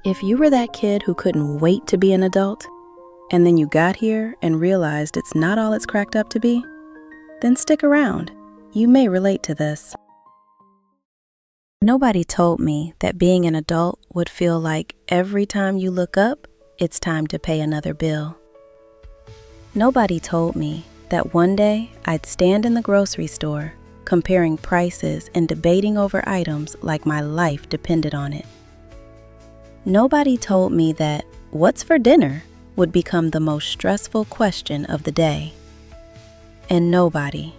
If you were that kid who couldn't wait to be an adult, and then you got here and realized it's not all it's cracked up to be, then stick around. You may relate to this. Nobody told me that being an adult would feel like every time you look up, it's time to pay another bill. Nobody told me that one day I'd stand in the grocery store comparing prices and debating over items like my life depended on it. Nobody told me that what's for dinner would become the most stressful question of the day. And nobody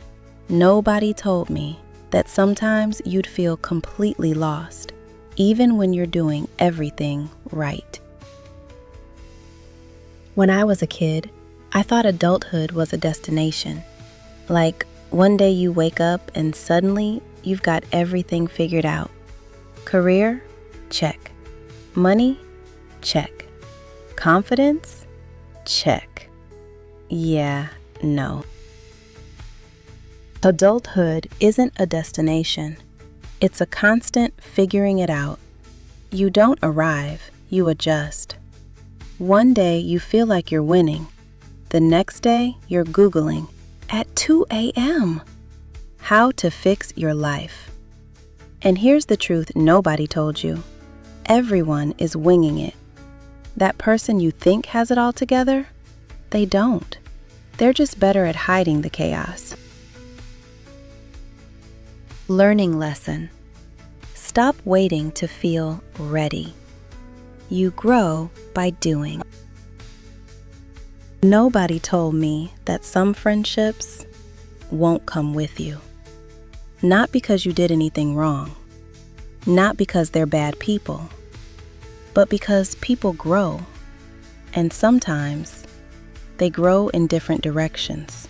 told me that sometimes you'd feel completely lost, even when you're doing everything right. When I was a kid, I thought adulthood was a destination. Like, one day you wake up and suddenly you've got everything figured out. Career? Check. Money? Check. Confidence? Check. Yeah, no. Adulthood isn't a destination. It's a constant figuring it out. You don't arrive, you adjust. One day you feel like you're winning. The next day you're Googling at 2 a.m. how to fix your life. And here's the truth nobody told you. Everyone is winging it. That person you think has it all together, they don't. They're just better at hiding the chaos. Learning lesson. Stop waiting to feel ready. You grow by doing. Nobody told me that some friendships won't come with you. Not because you did anything wrong. Not because they're bad people. But because people grow. And sometimes they grow in different directions.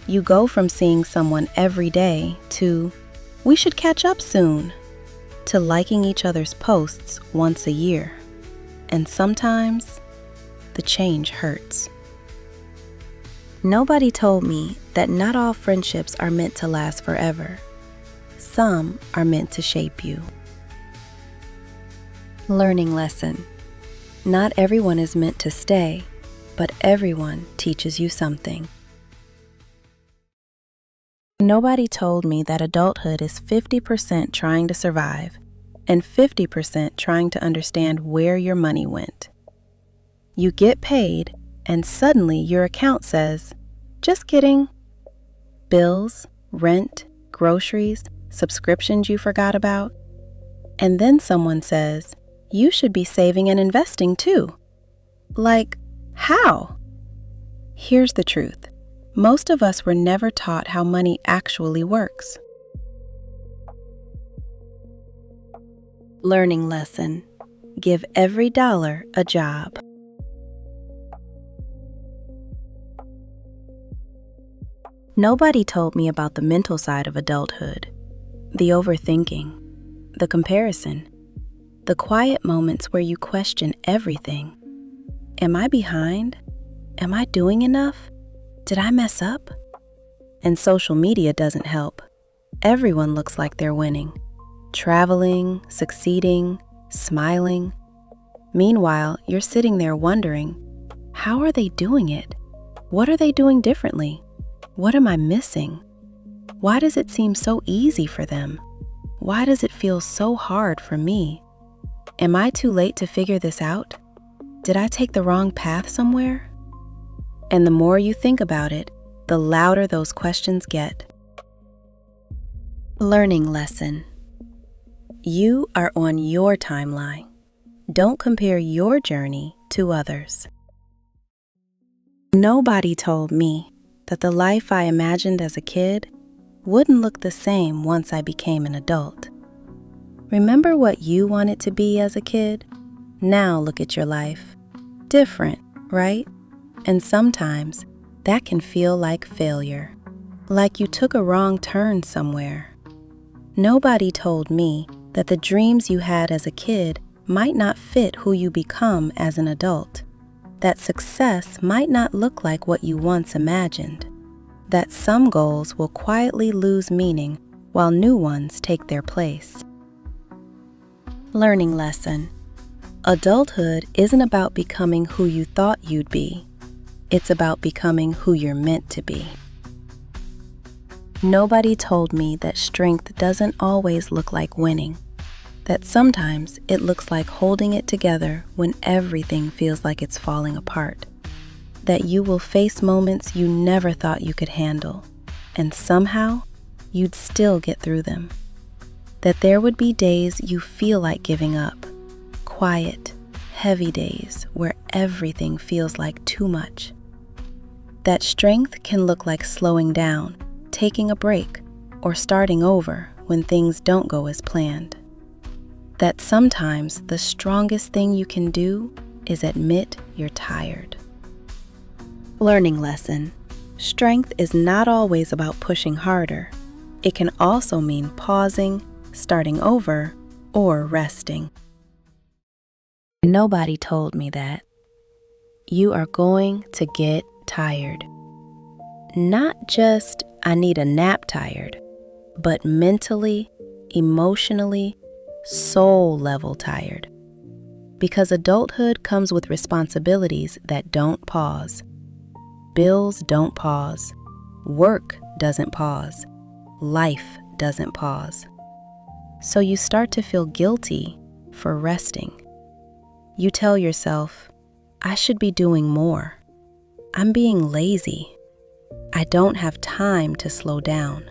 You go from seeing someone every day to, we should catch up soon, to liking each other's posts once a year. And sometimes the change hurts. Nobody told me that not all friendships are meant to last forever. Some are meant to shape you. Learning lesson. Not everyone is meant to stay, but everyone teaches you something. Nobody told me that adulthood is 50% trying to survive and 50% trying to understand where your money went. You get paid, and suddenly your account says, just kidding. Bills, rent, groceries, subscriptions you forgot about. And then someone says, you should be saving and investing too. Like, how? Here's the truth. Most of us were never taught how money actually works. Learning lesson. Give every dollar a job. Nobody told me about the mental side of adulthood. The overthinking, the comparison, the quiet moments where you question everything. Am I behind? Am I doing enough? Did I mess up? And social media doesn't help. Everyone looks like they're winning. Traveling, succeeding, smiling. Meanwhile, you're sitting there wondering, how are they doing it? What are they doing differently? What am I missing? Why does it seem so easy for them? Why does it feel so hard for me? Am I too late to figure this out? Did I take the wrong path somewhere? And the more you think about it, the louder those questions get. Learning lesson. You are on your timeline. Don't compare your journey to others. Nobody told me that the life I imagined as a kid wouldn't look the same once I became an adult. Remember what you wanted to be as a kid? Now look at your life. Different, right? And sometimes that can feel like failure, like you took a wrong turn somewhere. Nobody told me that the dreams you had as a kid might not fit who you become as an adult, that success might not look like what you once imagined, that some goals will quietly lose meaning while new ones take their place. Learning lesson. Adulthood isn't about becoming who you thought you'd be. It's about becoming who you're meant to be. Nobody told me that strength doesn't always look like winning, that sometimes it looks like holding it together when everything feels like it's falling apart, that you will face moments you never thought you could handle, and somehow you'd still get through them, that there would be days you feel like giving up, quiet, heavy days where everything feels like too much, that strength can look like slowing down, taking a break, or starting over when things don't go as planned. That sometimes the strongest thing you can do is admit you're tired. Learning lesson. Strength is not always about pushing harder. It can also mean pausing, starting over, or resting. Nobody told me that. You are going to get tired. Not just, I need a nap tired, but mentally, emotionally, soul level tired. Because adulthood comes with responsibilities that don't pause. Bills don't pause. Work doesn't pause. Life doesn't pause. So you start to feel guilty for resting. You tell yourself, I should be doing more. I'm being lazy. I don't have time to slow down.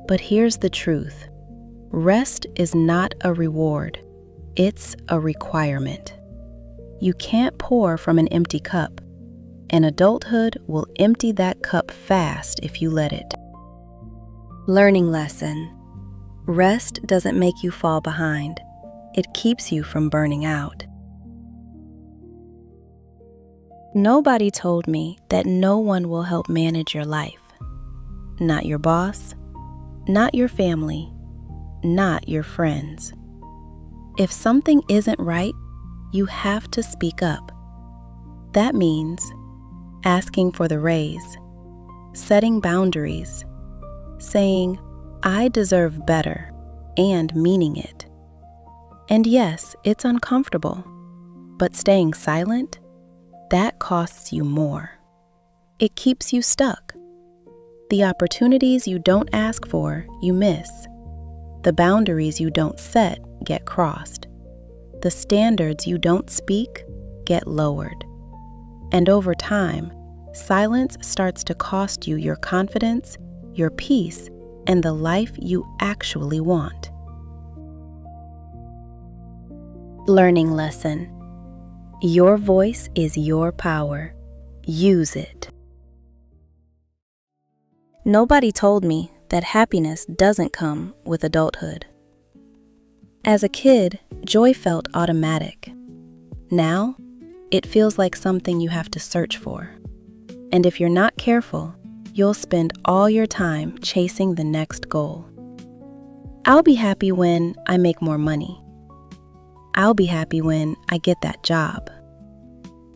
But here's the truth. Rest is not a reward. It's a requirement. You can't pour from an empty cup, and adulthood will empty that cup fast if you let it. Learning lesson. Rest doesn't make you fall behind. It keeps you from burning out. Nobody told me that no one will help manage your life. Not your boss, not your family, not your friends. If something isn't right, you have to speak up. That means asking for the raise, setting boundaries, saying, I deserve better, and meaning it. And yes, it's uncomfortable, but staying silent, that costs you more. It keeps you stuck. The opportunities you don't ask for, you miss. The boundaries you don't set get crossed. The standards you don't speak get lowered. And over time, silence starts to cost you your confidence, your peace, and the life you actually want. Learning lesson. Your voice is your power. Use it. Nobody told me that happiness doesn't come with adulthood. As a kid, joy felt automatic. Now, it feels like something you have to search for. And if you're not careful, you'll spend all your time chasing the next goal. I'll be happy when I make more money. I'll be happy when I get that job.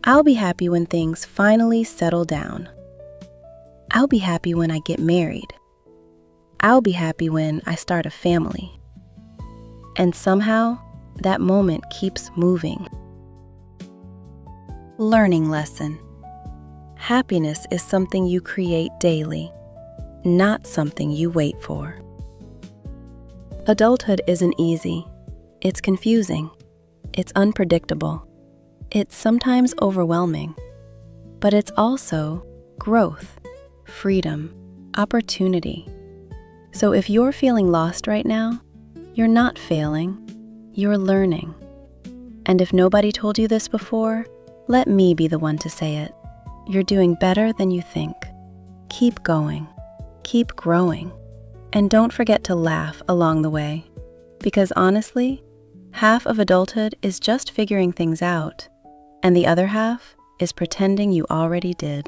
I'll be happy when things finally settle down. I'll be happy when I get married. I'll be happy when I start a family. And somehow, that moment keeps moving. Learning lesson. Happiness is something you create daily, not something you wait for. Adulthood isn't easy. It's confusing. It's unpredictable. It's sometimes overwhelming. But it's also growth, freedom, opportunity. So if you're feeling lost right now, you're not failing, you're learning. And if nobody told you this before, let me be the one to say it. You're doing better than you think. Keep going, keep growing, and don't forget to laugh along the way. Because honestly, half of adulthood is just figuring things out, and the other half is pretending you already did.